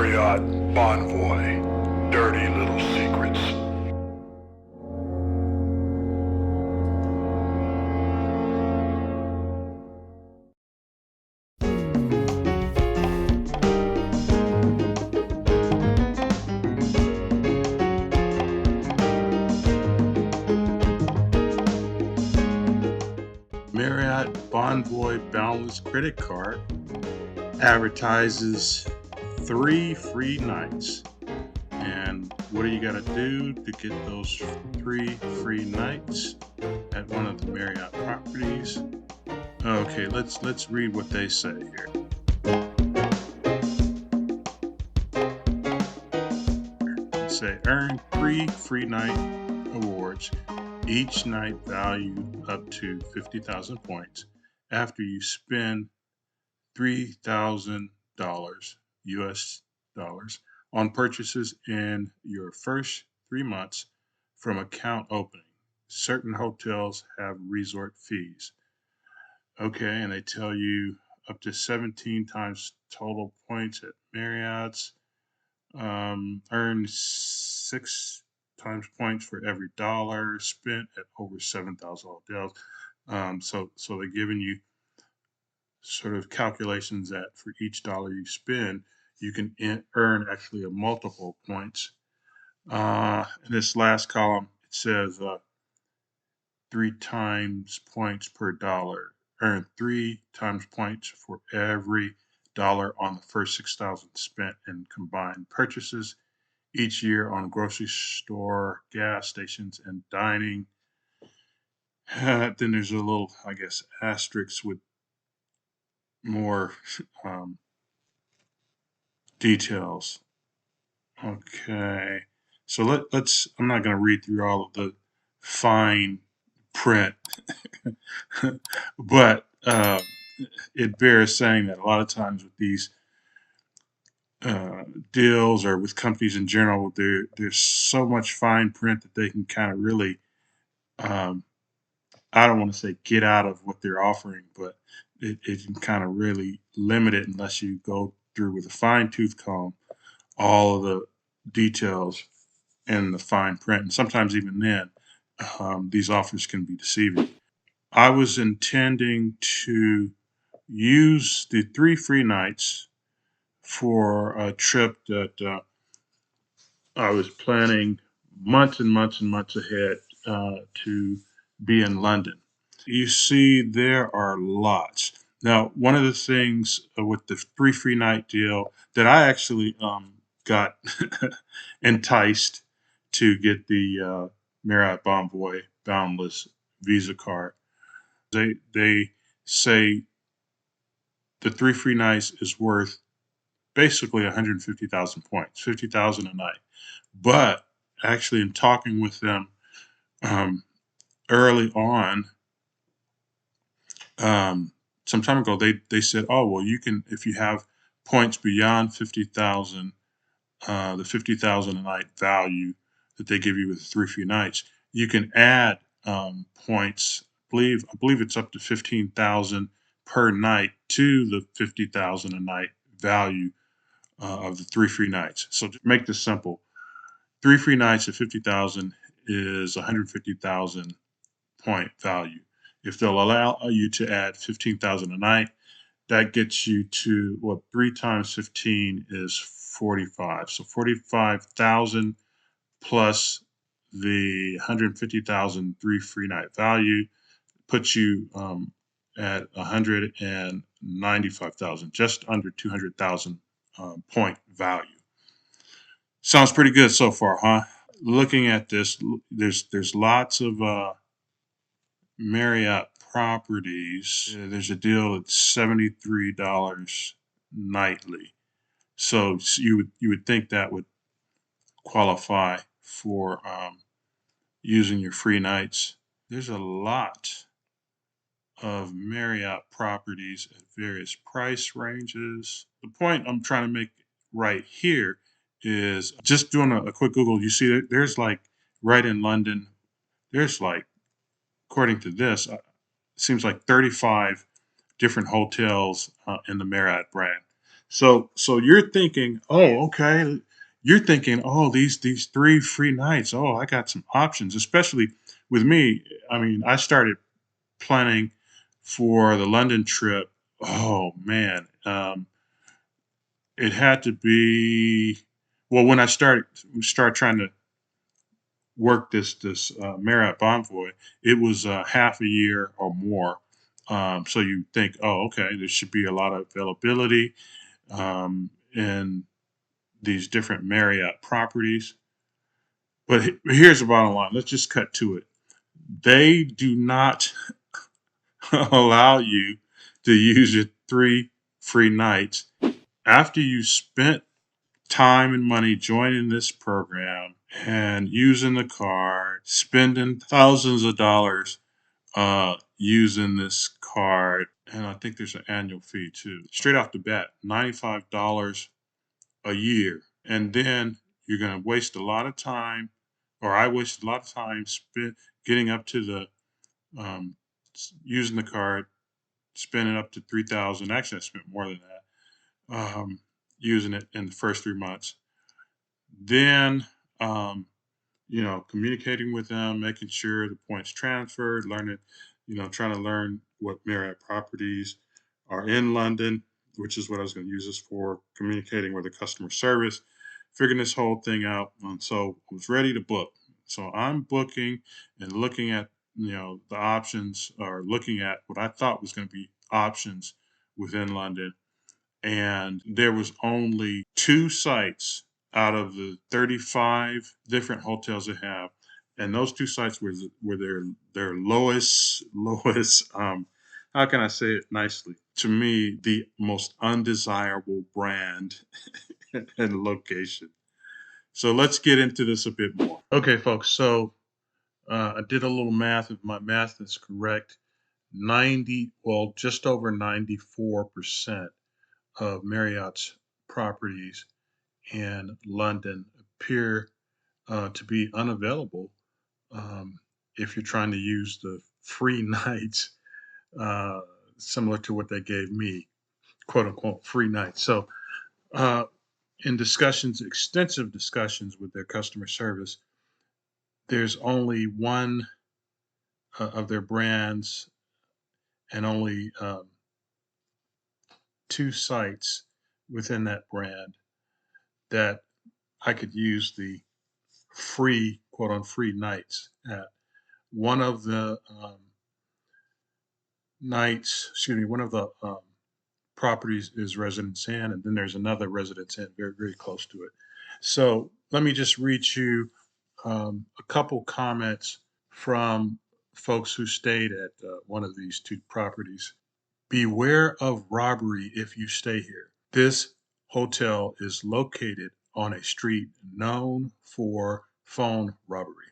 Marriott Bonvoy. Dirty little secrets. Marriott Bonvoy Boundless Credit Card advertises 3 free nights. And what do you got to do to get those 3 free nights at one of the Marriott properties? Okay, let's read what they say here. They say earn 3 free night awards, each night valued up to 50,000 points after you spend $3,000 US dollars on purchases in your first 3 months from account opening. Certain hotels have resort fees. Okay, and they tell you up to 17 times total points at Marriott's. Earn 6 times points for every dollar spent at over 7,000 hotels. So they're giving you sort of calculations that for each dollar you spend, you can earn actually a multiple points. In this last column, it says 3 times points per dollar. Earn 3 times points for every dollar on the first 6,000 spent in combined purchases each year on grocery store, gas stations, and dining. Then there's a little, I guess, asterisk with more details. Okay, so let's. I'm not going to read through all of the fine print, but it bears saying that a lot of times with these deals or with companies in general, there's so much fine print that they can kind of really, um, I don't want to say get out of what they're offering, but it can kind of really limit it unless you go through with a fine tooth comb all of the details in the fine print. And sometimes even then, these offers can be deceiving. I was intending to use the 3 free nights for a trip that I was planning months and months and months ahead to be in London. You see, there are lots. Now, one of the things with the 3 free night deal that I actually got enticed to get the Marriott Bonvoy Boundless Visa card. They say the 3 free nights is worth basically 150,000 points, 50,000 a night. But actually, in talking with them um, early on, some time ago, they said, "Oh, well, you can if you have points beyond 50,000, the 50,000 a night value that they give you with 3 free nights, you can add points. I believe it's up to 15,000 per night to the 50,000 a night value of the 3 free nights. So to make this simple, 3 free nights at 50,000 is 150,000 point value. If they'll allow you to add 15,000 a night, that gets you to what 3 times 15 is 45. So 45,000 plus the 150,000 3 free night value puts you at 195,000, just under 200,000 point value. Sounds pretty good so far, huh? Looking at this, there's lots of Marriott properties. There's a deal at $73 nightly. So you would think that would qualify for using your free nights. There's a lot of Marriott properties at various price ranges. The point I'm trying to make right here is just doing a quick Google. You see that there's like right in London, there's like, according to this, it seems like 35 different hotels in the Marriott brand. So you're thinking, oh, okay. You're thinking, oh, these 3 free nights. Oh, I got some options. Especially with me. I mean, I started planning for the London trip. Oh man, it had to be. Well, when I start trying to work this Marriott Bonvoy, it was half a year or more. So you think, oh, okay, there should be a lot of availability in these different Marriott properties. But here's the bottom line. Let's just cut to it. They do not allow you to use your 3 free nights after you spent time and money joining this program and using the card, spending thousands of dollars using this card. And I think there's an annual fee too. Straight off the bat, $95 a year. And then you're going to waste a lot of time, or I wasted a lot of time spent getting up to the um, using the card, spending up to 3,000. Actually, I spent more than that using it in the first 3 months. Then communicating with them, making sure the points transferred, learning, trying to learn what Marriott properties are in London, which is what I was going to use this for, communicating with the customer service, figuring this whole thing out. And so I was ready to book. So I'm booking and looking at, the options, or looking at what I thought was going to be options within London, and there was only 2 sites out of the 35 different hotels they have, and those 2 sites were their lowest how can I say it nicely, to me, the most undesirable brand and location. So let's get into this a bit more. Okay, folks, so I did a little math. If my math is correct, just over 94% of Marriott's properties in London appear to be unavailable if you're trying to use the free nights, uh, similar to what they gave me, quote unquote, free nights. So, uh, in discussions, extensive discussions with their customer service, there's only one of their brands and only 2 sites within that brand that I could use the free, quote on free nights at. One of the one of the properties is Residence Inn, and then there's another Residence Inn very, very close to it. So let me just read you a couple comments from folks who stayed at one of these 2 properties. Beware of robbery if you stay here. This hotel is located on a street known for phone robbery.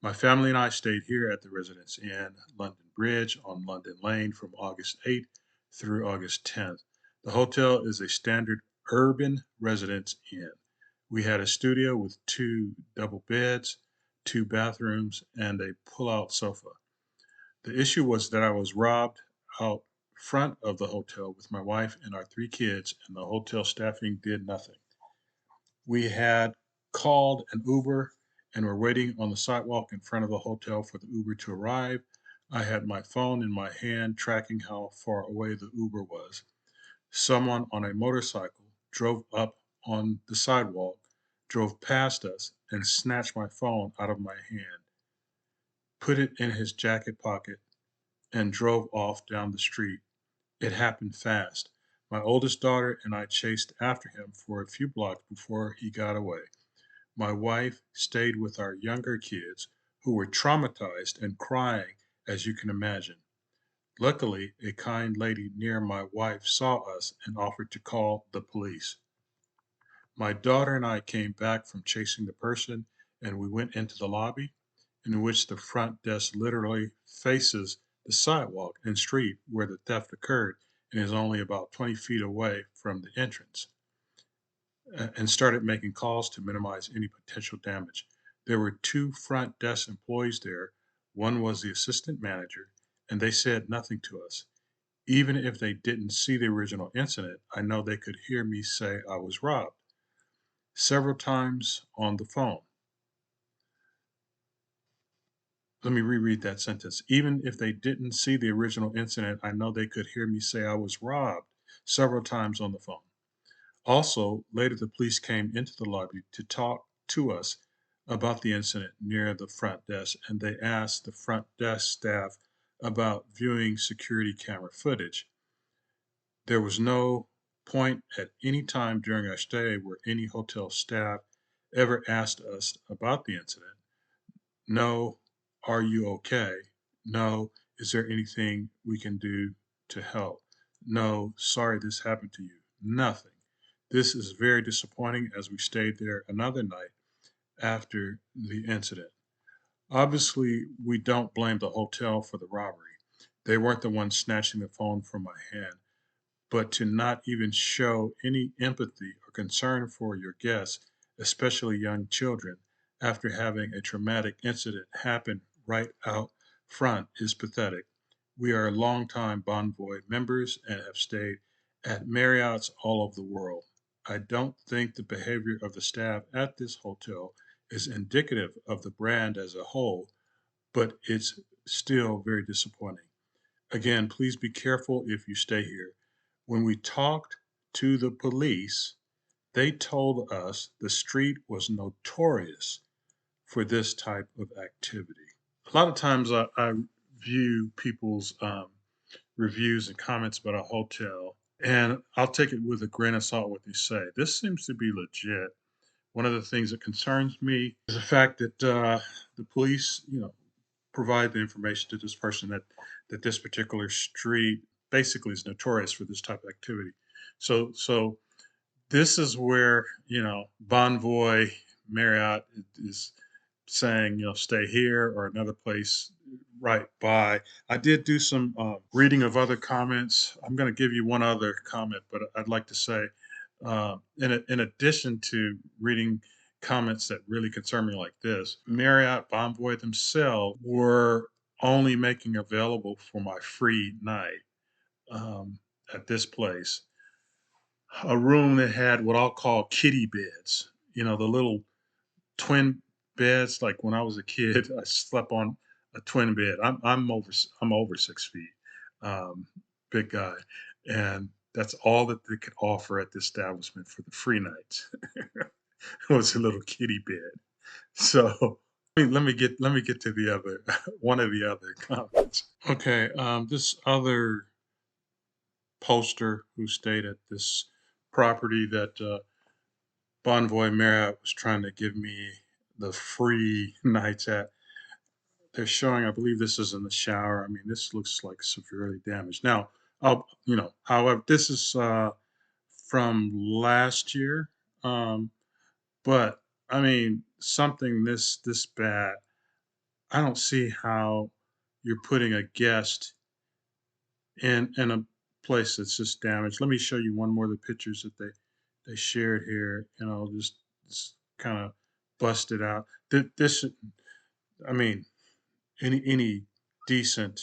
My family and I stayed here at the Residence Inn, London Bridge on London Lane from August 8th through August 10th. The hotel is a standard urban residence inn. We had a studio with 2 double beds, 2 bathrooms, and a pull-out sofa. The issue was that I was robbed out front of the hotel with my wife and our 3 kids, and the hotel staffing did nothing. We had called an Uber and were waiting on the sidewalk in front of the hotel for the Uber to arrive. I had my phone in my hand tracking how far away the Uber was. Someone on a motorcycle drove up on the sidewalk, drove past us, and snatched my phone out of my hand, put it in his jacket pocket, and drove off down the street. It happened fast. My oldest daughter and I chased after him for a few blocks before he got away. My wife stayed with our younger kids, who were traumatized and crying, as you can imagine. Luckily, a kind lady near my wife saw us and offered to call the police. My daughter and I came back from chasing the person, and we went into the lobby, in which the front desk literally faces the sidewalk and street where the theft occurred and is only about 20 feet away from the entrance, and started making calls to minimize any potential damage. There were 2 front desk employees there. One was the assistant manager, and they said nothing to us. Even if they didn't see the original incident, I know they could hear me say I was robbed several times on the phone. Let me reread that sentence. Even if they didn't see the original incident, I know they could hear me say I was robbed several times on the phone. Also, later the police came into the lobby to talk to us about the incident near the front desk, and they asked the front desk staff about viewing security camera footage. There was no point at any time during our stay where any hotel staff ever asked us about the incident. No, are you okay? No, is there anything we can do to help? No, sorry this happened to you. Nothing. This is very disappointing as we stayed there another night after the incident. Obviously, we don't blame the hotel for the robbery. They weren't the ones snatching the phone from my hand, but to not even show any empathy or concern for your guests, especially young children, after having a traumatic incident happen right out front is pathetic. We are longtime Bonvoy members and have stayed at Marriott's all over the world. I don't think the behavior of the staff at this hotel is indicative of the brand as a whole, but it's still very disappointing. Again, please be careful if you stay here. When we talked to the police, they told us the street was notorious for this type of activity. A lot of times I view people's reviews and comments about a hotel, and I'll take it with a grain of salt what they say. This seems to be legit. One of the things that concerns me is the fact that the police, provide the information to this person that this particular street basically is notorious for this type of activity. So this is where Bonvoy Marriott is saying stay here or another place right by. I did do some reading of other comments. I'm going to give you one other comment, but I'd like to say in addition to reading comments that really concern me like this, Marriott Bonvoy themselves were only making available for my free night um, at this place a room that had what I'll call kitty beds. The little twin beds. Like when I was a kid, I slept on a twin bed. I'm over 6 feet, um, big guy, and that's all that they could offer at the establishment for the free nights. Was a little kitty bed. So let me get to the other one of the other comments. Okay, this other poster who stayed at this property that Bonvoy Marriott was trying to give me the free nights at. They're showing, I believe this is in the shower. I mean, this looks like severely damaged. Now, however, this is from last year. Um, but I mean, something this bad, I don't see how you're putting a guest in a place that's just damaged. Let me show you one more of the pictures that they shared here, and I'll just kind of bust it out. This, I mean, any decent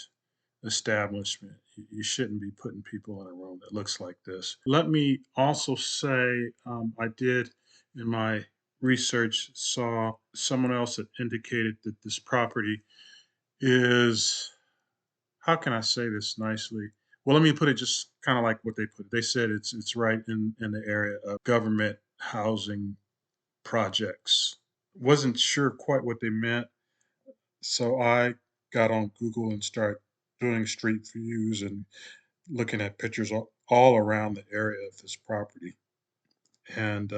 establishment, you shouldn't be putting people in a room that looks like this. Let me also say, I did in my research saw someone else that indicated that this property is, how can I say this nicely? Well, let me put it just kind of like what they put. They said it's right in the area of government housing projects. Wasn't sure quite what they meant, so I got on Google and started doing street views and looking at pictures all around the area of this property. And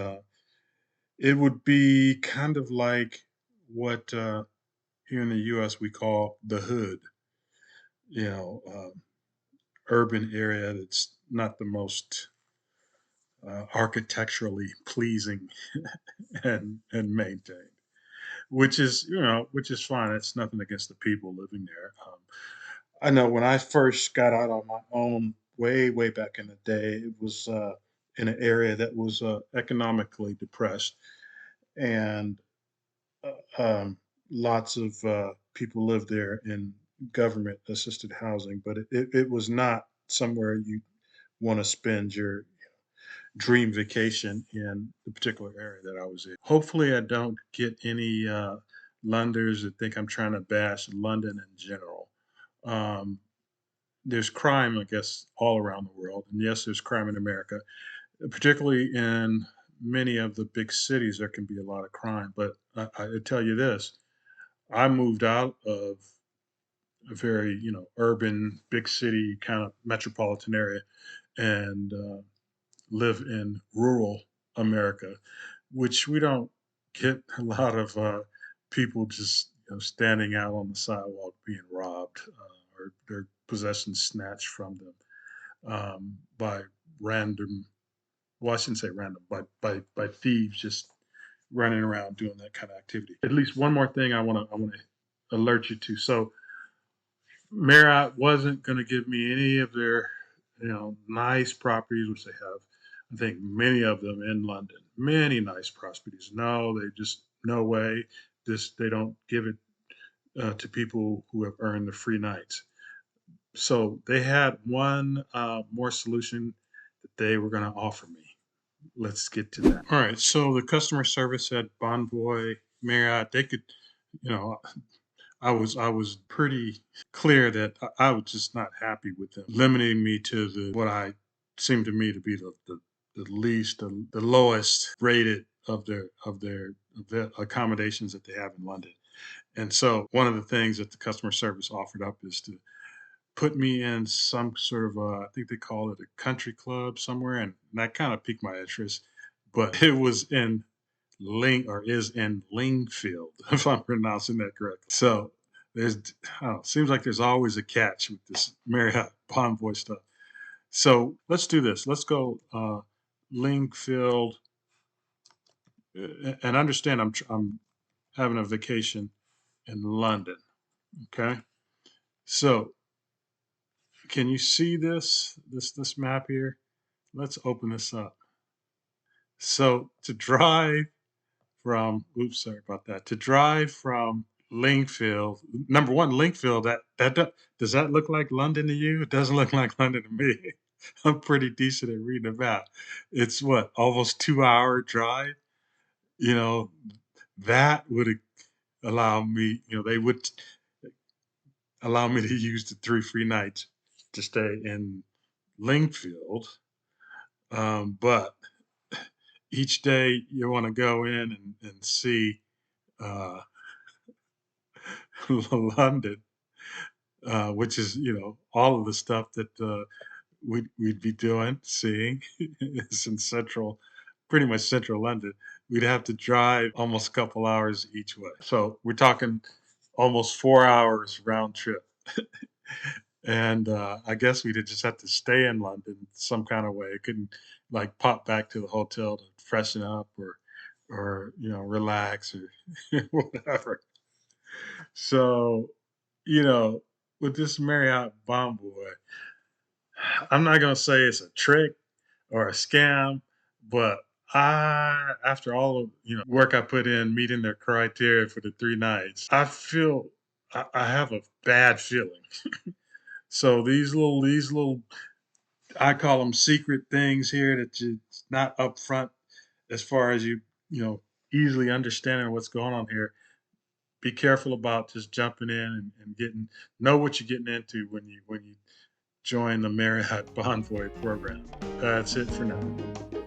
it would be kind of like what here in the US we call the hood, you know, urban area that's not the most architecturally pleasing and maintained, which is fine. It's nothing against the people living there. I know when I first got out on my own way back in the day, it was in an area that was economically depressed, and lots of people lived there in government assisted housing, but it was not somewhere you want to spend your dream vacation in the particular area that I was in. Hopefully, I don't get any Londoners that think I'm trying to bash London in general. Um, there's crime, I guess, all around the world. And yes, there's crime in America, particularly in many of the big cities. There can be a lot of crime. But I tell you this, I moved out of a very, urban, big city kind of metropolitan area and live in rural America, which we don't get a lot of people just standing out on the sidewalk being robbed or their possessions snatched from them by random. Well, I shouldn't say random, by thieves just running around doing that kind of activity. At least one more thing I want to alert you to. So Marriott wasn't going to give me any of their, nice properties, which they have. I think many of them in London, many nice properties. No, they just no way. Just they don't give it to people who have earned the free nights. So they had one more solution that they were going to offer me. Let's get to that. All right. So the customer service at Bonvoy Marriott, they could, you know, I was pretty clear that I was just not happy with them limiting me to the what I seemed to me to be the least the lowest rated of their accommodations that they have in London. And so one of the things that the customer service offered up is to put me in some sort of I think they call it a country club somewhere, and that kind of piqued my interest. But it was in is in Lingfield, if I'm pronouncing that correctly. So there's, seems like there's always a catch with this Marriott Bonvoy stuff. So let's do this. Let's go Lingfield, and understand I'm having a vacation in London. Okay, so can you see this map here? Let's open this up. So to drive from, oops, sorry about that. To drive from Lingfield, number one, Lingfield, does that look like London to you? It doesn't look like London to me. I'm pretty decent at reading about. It's what, almost 2 hour drive? You know, that would allow me, they would allow me to use the 3 free nights to stay in Lingfield. But each day you want to go in and see uh, London, which is all of the stuff that we'd be doing, seeing is in pretty much central London. We'd have to drive almost a couple hours each way. So we're talking almost 4 hours round trip. And I guess we'd just have to stay in London some kind of way. I couldn't like pop back to the hotel to freshen up or relax or whatever. So with this Marriott Bonvoy, I'm not gonna say it's a trick or a scam, but after all of work I put in meeting their criteria for the 3 nights, I feel I have a bad feeling. So these little I call them secret things here that you it's not upfront as far as you know easily understanding what's going on here. Be careful about just jumping in and getting know what you're getting into when you join the Marriott Bonvoy program. That's it for now.